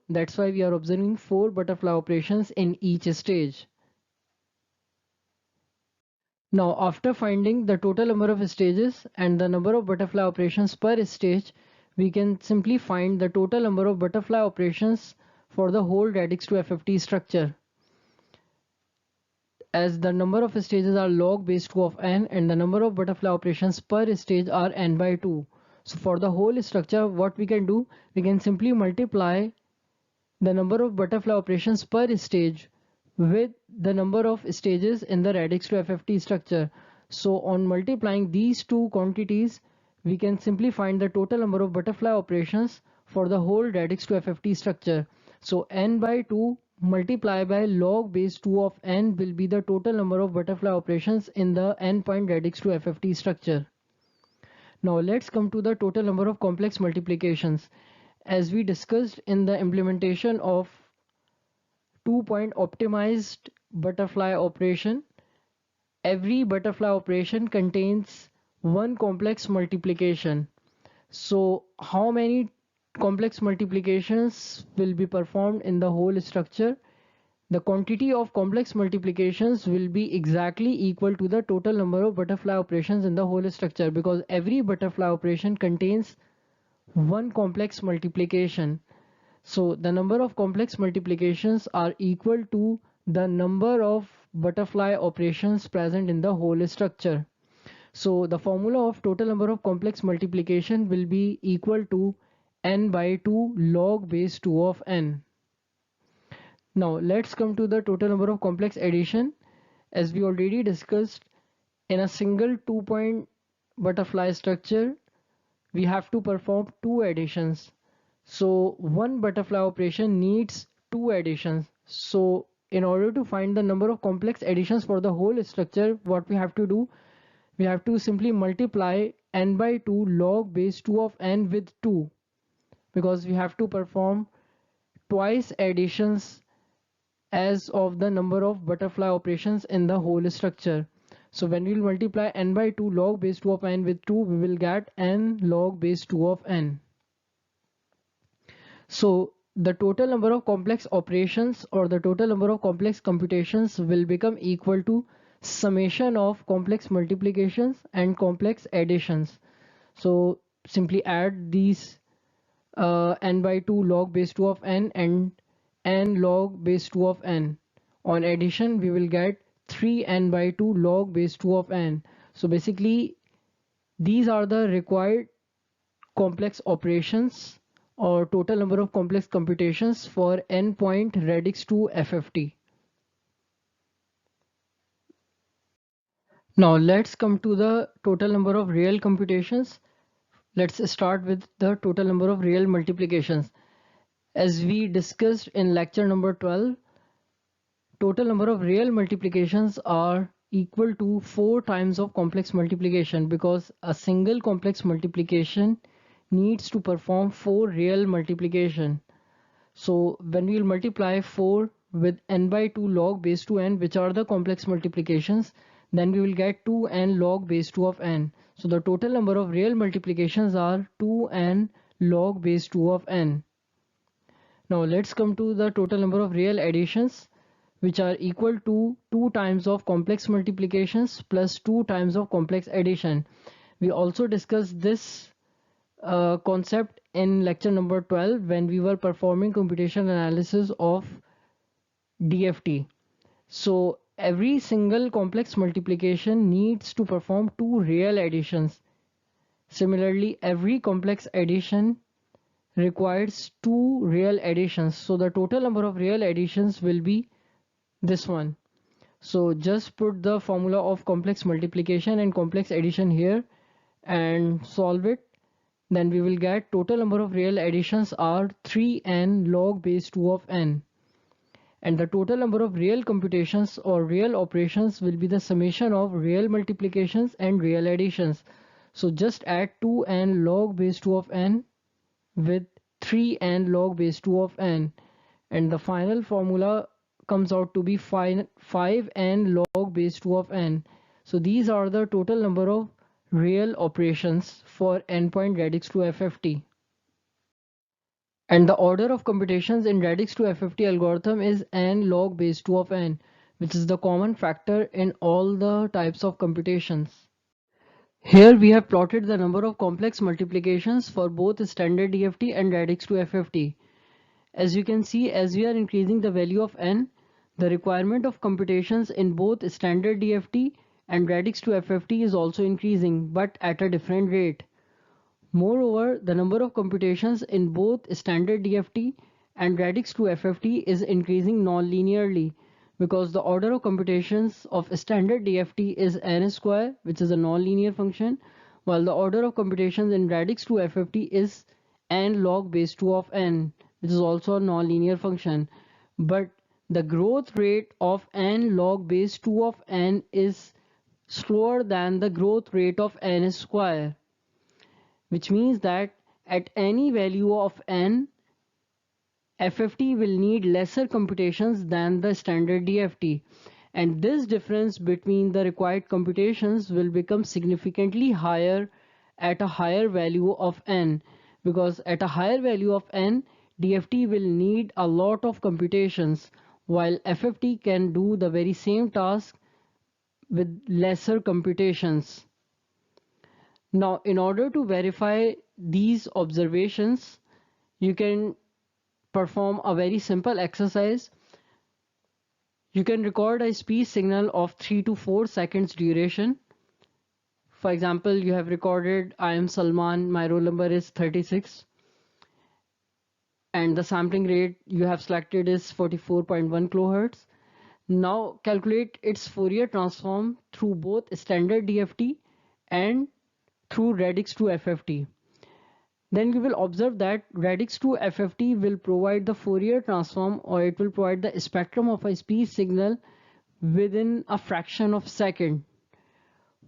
That's why we are observing 4 butterfly operations in each stage. Now, after finding the total number of stages and the number of butterfly operations per stage, we can simply find the total number of butterfly operations for the whole radix to FFT structure. As the number of stages are log base 2 of n and the number of butterfly operations per stage are n by 2. So for the whole structure, what we can do, we can simply multiply the number of butterfly operations per stage with the number of stages in the radix to FFT structure. So on multiplying these two quantities, we can simply find the total number of butterfly operations for the whole radix to FFT structure. So n by 2 multiplied by log base 2 of n will be the total number of butterfly operations in the n point radix to FFT structure. Now let's come to the total number of complex multiplications. As we discussed in the implementation of 2-point optimized butterfly operation, every butterfly operation contains one complex multiplication. So how many complex multiplications will be performed in the whole structure? The quantity of complex multiplications will be exactly equal to the total number of butterfly operations in the whole structure, because every butterfly operation contains one complex multiplication. So the number of complex multiplications are equal to the number of butterfly operations present in the whole structure. So the formula of total number of complex multiplication will be equal to n by 2 log base 2 of n. Now let's come to the total number of complex addition. As we already discussed, in a single 2-point butterfly structure, we have to perform 2 additions. So one butterfly operation needs 2 additions. So in order to find the number of complex additions for the whole structure, what we have to do, we have to simply multiply n by 2 log base 2 of n with 2, because we have to perform twice additions as of the number of butterfly operations in the whole structure. So when we will multiply n by 2 log base 2 of n with 2, we will get n log base 2 of n. So the total number of complex operations or the total number of complex computations will become equal to summation of complex multiplications and complex additions. So simply add these n by 2 log base 2 of n and n log base 2 of n. On addition, we will get 3n by 2 log base 2 of n. So basically, these are the required complex operations or total number of complex computations for n point radix to FFT. Now let's come to the total number of real computations. Let's start with the total number of real multiplications. As we discussed in lecture number 12, total number of real multiplications are equal to 4 times of complex multiplication, because a single complex multiplication needs to perform 4 real multiplication. So when we will multiply 4 with n by 2 log base 2 n, which are the complex multiplications, then we will get 2n log base 2 of n. So the total number of real multiplications are 2n log base 2 of n. Now let's come to the total number of real additions, which are equal to 2 times of complex multiplications plus 2 times of complex addition. We also discussed this concept in lecture number 12 when we were performing computation analysis of DFT. So every single complex multiplication needs to perform 2 real additions. Similarly, every complex addition requires 2 real additions. So the total number of real additions will be this one. So just put the formula of complex multiplication and complex addition here and solve it. Then we will get total number of real additions are 3n log base 2 of n. And the total number of real computations or real operations will be the summation of real multiplications and real additions. So just add 2n log base 2 of n with 3n log base 2 of n, and the final formula comes out to be 5n log base 2 of n. So these are the total number of real operations for n point radix to FFT. And the order of computations in radix to FFT algorithm is n log base 2 of n, which is the common factor in all the types of computations. Here we have plotted the number of complex multiplications for both standard DFT and radix to FFT. As you can see, as we are increasing the value of n, the requirement of computations in both standard DFT and radix to FFT is also increasing, but at a different rate. Moreover, the number of computations in both standard DFT and radix to FFT is increasing non-linearly because the order of computations of standard DFT is n square, which is a non-linear function, while the order of computations in radix to FFT is n log base 2 of n, which is also a non-linear function. But the growth rate of n log base 2 of n is slower than the growth rate of n square, which means that at any value of n, FFT will need lesser computations than the standard DFT, and this difference between the required computations will become significantly higher at a higher value of n, because at a higher value of n, DFT will need a lot of computations while FFT can do the very same task with lesser computations. Now, in order to verify these observations, you can perform a very simple exercise. You can record a speech signal of 3 to 4 seconds duration. For example, you have recorded, I am Salman, my roll number is 36, and the sampling rate you have selected is 44.1 kHz. Now calculate its Fourier transform through both standard DFT and through radix to FFT. Then we will observe that radix to FFT will provide the Fourier transform, or it will provide the spectrum of a speech signal within a fraction of a second,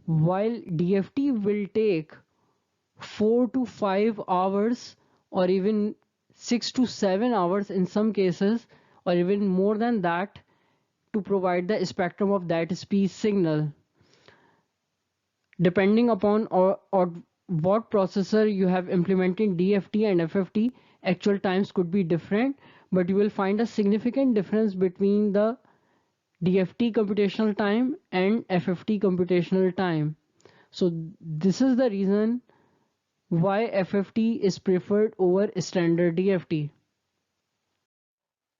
while DFT will take 4 to 5 hours or even 6 to 7 hours in some cases, or even more than that, to provide the spectrum of that speech signal. Depending upon or what processor you have implemented DFT and FFT, actual times could be different, but you will find a significant difference between the DFT computational time and FFT computational time. So this is the reason why FFT is preferred over standard DFT.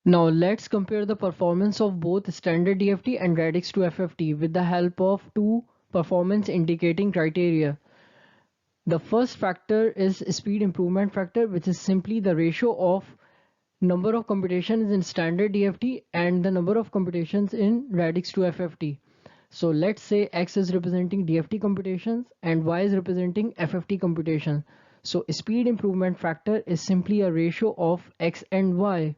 Now let's compare the performance of both standard DFT and radix to FFT with the help of two performance indicating criteria. The first factor is speed improvement factor, which is simply the ratio of number of computations in standard DFT and the number of computations in radix to FFT. So let's say X is representing DFT computations and Y is representing FFT computations. So speed improvement factor is simply a ratio of X and Y.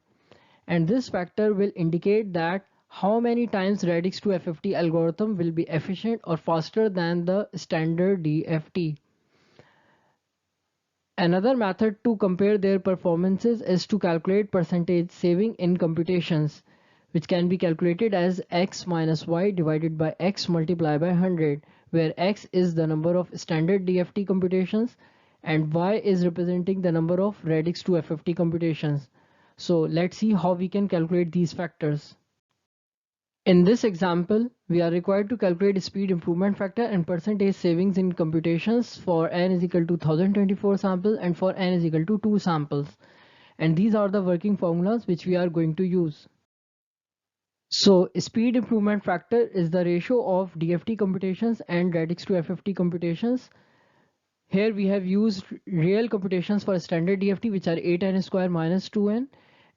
And this factor will indicate that how many times radix to FFT algorithm will be efficient or faster than the standard DFT. Another method to compare their performances is to calculate percentage saving in computations, which can be calculated as x minus y divided by x multiplied by 100, where x is the number of standard DFT computations and y is representing the number of radix to FFT computations. So let's see how we can calculate these factors. In this example, we are required to calculate speed improvement factor and percentage savings in computations for n is equal to 1024 samples and for n is equal to 2 samples. And these are the working formulas which we are going to use. So speed improvement factor is the ratio of DFT computations and radix to FFT computations. Here we have used real computations for standard DFT, which are 8n square minus 2n,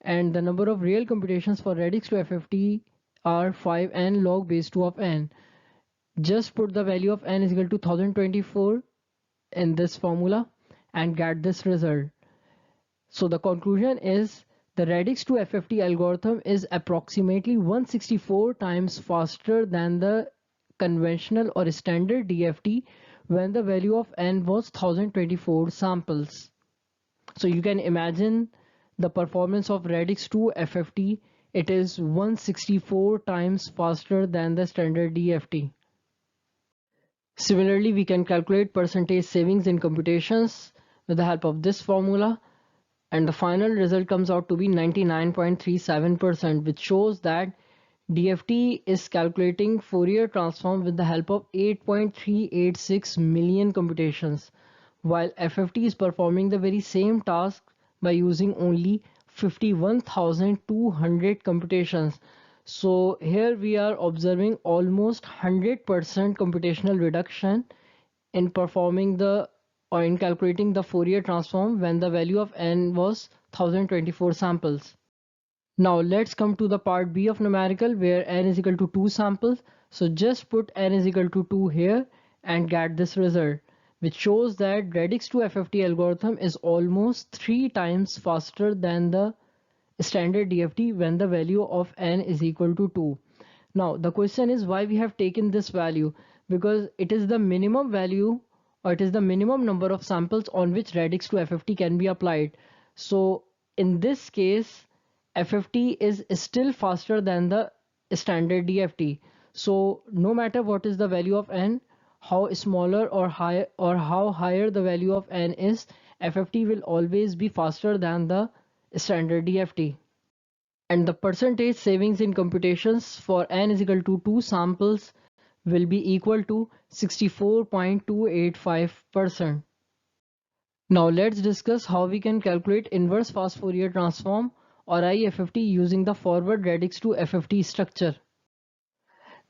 and the number of real computations for radix to FFT are 5n log base 2 of n. Just put the value of n is equal to 1024 in this formula and get this result. So the conclusion is the radix to FFT algorithm is approximately 164 times faster than the conventional or standard DFT when the value of n was 1024 samples. So you can imagine the performance of radix to FFT. It is 164 times faster than the standard DFT. Similarly, we can calculate percentage savings in computations with the help of this formula. and the final result comes out to be 99.37%, which shows that DFT is calculating Fourier transform with the help of 8.386 million computations, while FFT is performing the very same task by using only 51,200 computations. So here we are observing almost 100% computational reduction in performing the or in calculating the Fourier transform when the value of n was 1024 samples. Now let's come to the part B of numerical where n is equal to 2 samples. So just put n is equal to 2 here and get this result, which shows that radix to FFT algorithm is almost 3 times faster than the standard DFT when the value of n is equal to 2. Now the question is why we have taken this value, because it is the minimum value or it is the minimum number of samples on which radix to FFT can be applied. So in this case FFT is still faster than the standard DFT. So no matter what is the value of n, how smaller or higher or how higher the value of n is, FFT will always be faster than the standard DFT. And the percentage savings in computations for n is equal to 2 samples will be equal to 64.285%. Now let's discuss how we can calculate inverse fast Fourier transform or IFFT using the forward radix to FFT structure.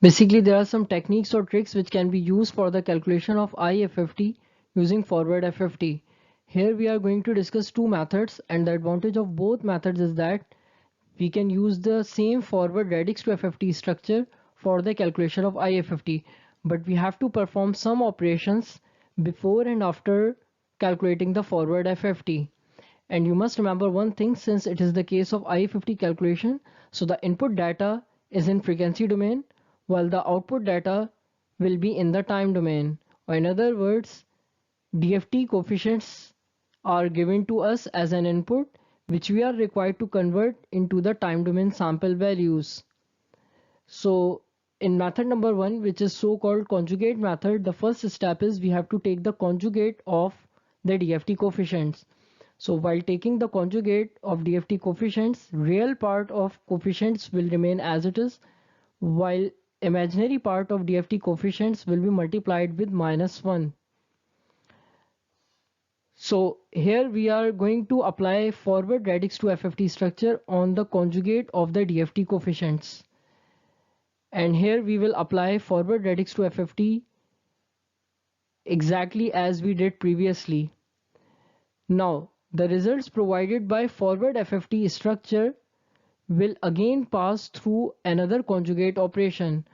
Basically, there are some techniques or tricks which can be used for the calculation of IFFT using forward FFT. Here we are going to discuss two methods, and the advantage of both methods is that we can use the same forward radix to FFT structure for the calculation of IFFT, but we have to perform some operations before and after calculating the forward FFT. And you must remember one thing, since it is the case of IFFT calculation, so the input data is in frequency domain while the output data will be in the time domain. Or in other words, DFT coefficients are given to us as an input which we are required to convert into the time domain sample values. So in method number 1, which is so-called conjugate method, the first step is we have to take the conjugate of the DFT coefficients. So while taking the conjugate of DFT coefficients, real part of coefficients will remain as it is, while imaginary part of DFT coefficients will be multiplied with -1. So here we are going to apply forward radix to FFT structure on the conjugate of the DFT coefficients. And here we will apply forward radix to FFT exactly as we did previously. Now the results provided by forward FFT structure will again pass through another conjugate operation.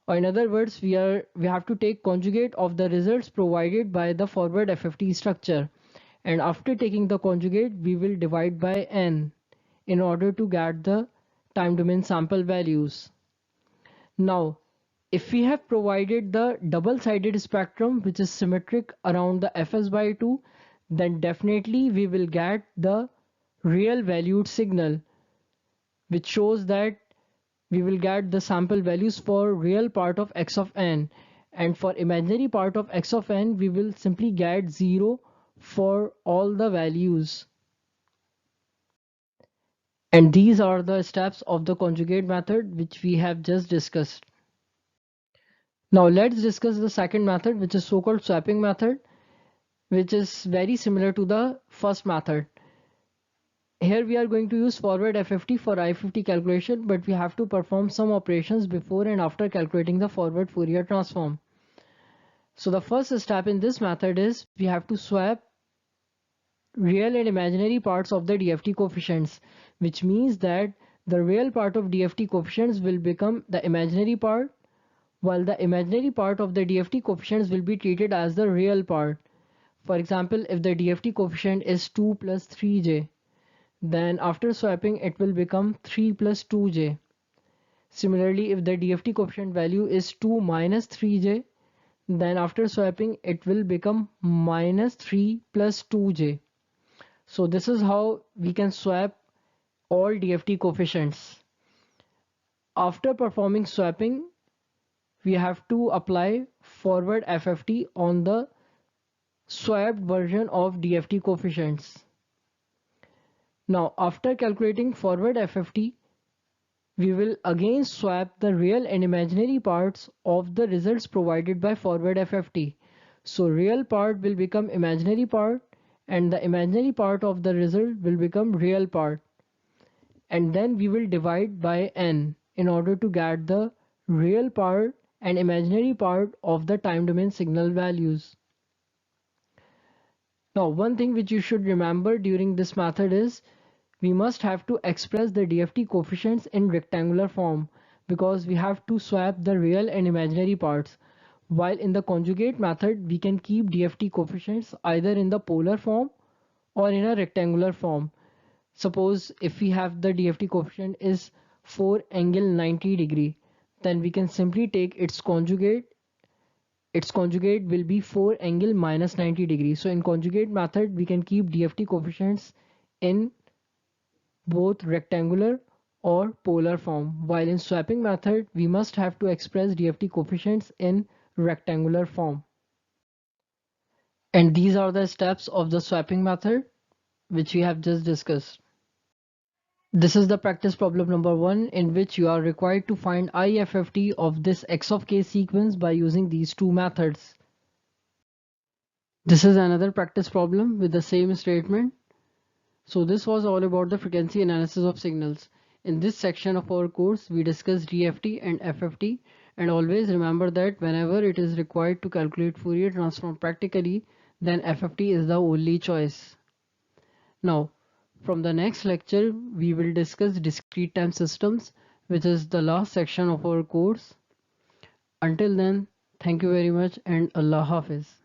Or in other words, we have to take conjugate of the results provided by the forward FFT structure. And after taking the conjugate, we will divide by n in order to get the time domain sample values. Now, if we have provided the double-sided spectrum which is symmetric around the fs by 2, then definitely we will get the real valued signal, which shows that we will get the sample values for real part of x of n, and for imaginary part of x of n we will simply get 0 for all the values. And these are the steps of the conjugate method which we have just discussed. Now let's discuss the second method, which is so-called swapping method, which is very similar to the first method. Here we are going to use forward FFT for IFFT calculation, but we have to perform some operations before and after calculating the forward Fourier transform. So the first step in this method is we have to swap real and imaginary parts of the DFT coefficients, which means that the real part of DFT coefficients will become the imaginary part, while the imaginary part of the DFT coefficients will be treated as the real part. For example, if the DFT coefficient is 2 plus 3j, then after swapping it will become 3 plus 2j. Similarly, if the DFT coefficient value is 2 minus 3j, then after swapping it will become minus 3 plus 2j. So this is how we can swap all DFT coefficients. After performing swapping, we have to apply forward FFT on the swapped version of DFT coefficients. Now after calculating forward FFT, we will again swap the real and imaginary parts of the results provided by forward FFT. So real part will become imaginary part and the imaginary part of the result will become real part. And then we will divide by n in order to get the real part and imaginary part of the time domain signal values. Now one thing which you should remember during this method is we must have to express the DFT coefficients in rectangular form because we have to swap the real and imaginary parts. While in the conjugate method we can keep DFT coefficients either in the polar form or in a rectangular form. Suppose if we have the DFT coefficient is 4 angle 90 degree, then we can simply take its conjugate. Its conjugate will be 4 angle minus 90 degree. So in conjugate method we can keep DFT coefficients in both rectangular or polar form, while in swapping method we must have to express DFT coefficients in rectangular form. And these are the steps of the swapping method which we have just discussed. This is the practice problem number 1 in which you are required to find IFFT of this x of k sequence by using these two methods. This is another practice problem with the same statement. So this was all about the frequency analysis of signals. In this section of our course, we discussed DFT and FFT, and always remember that whenever it is required to calculate Fourier transform practically, then FFT is the only choice. Now, from the next lecture, we will discuss discrete time systems, which is the last section of our course. Until then, thank you very much and Allah Hafiz.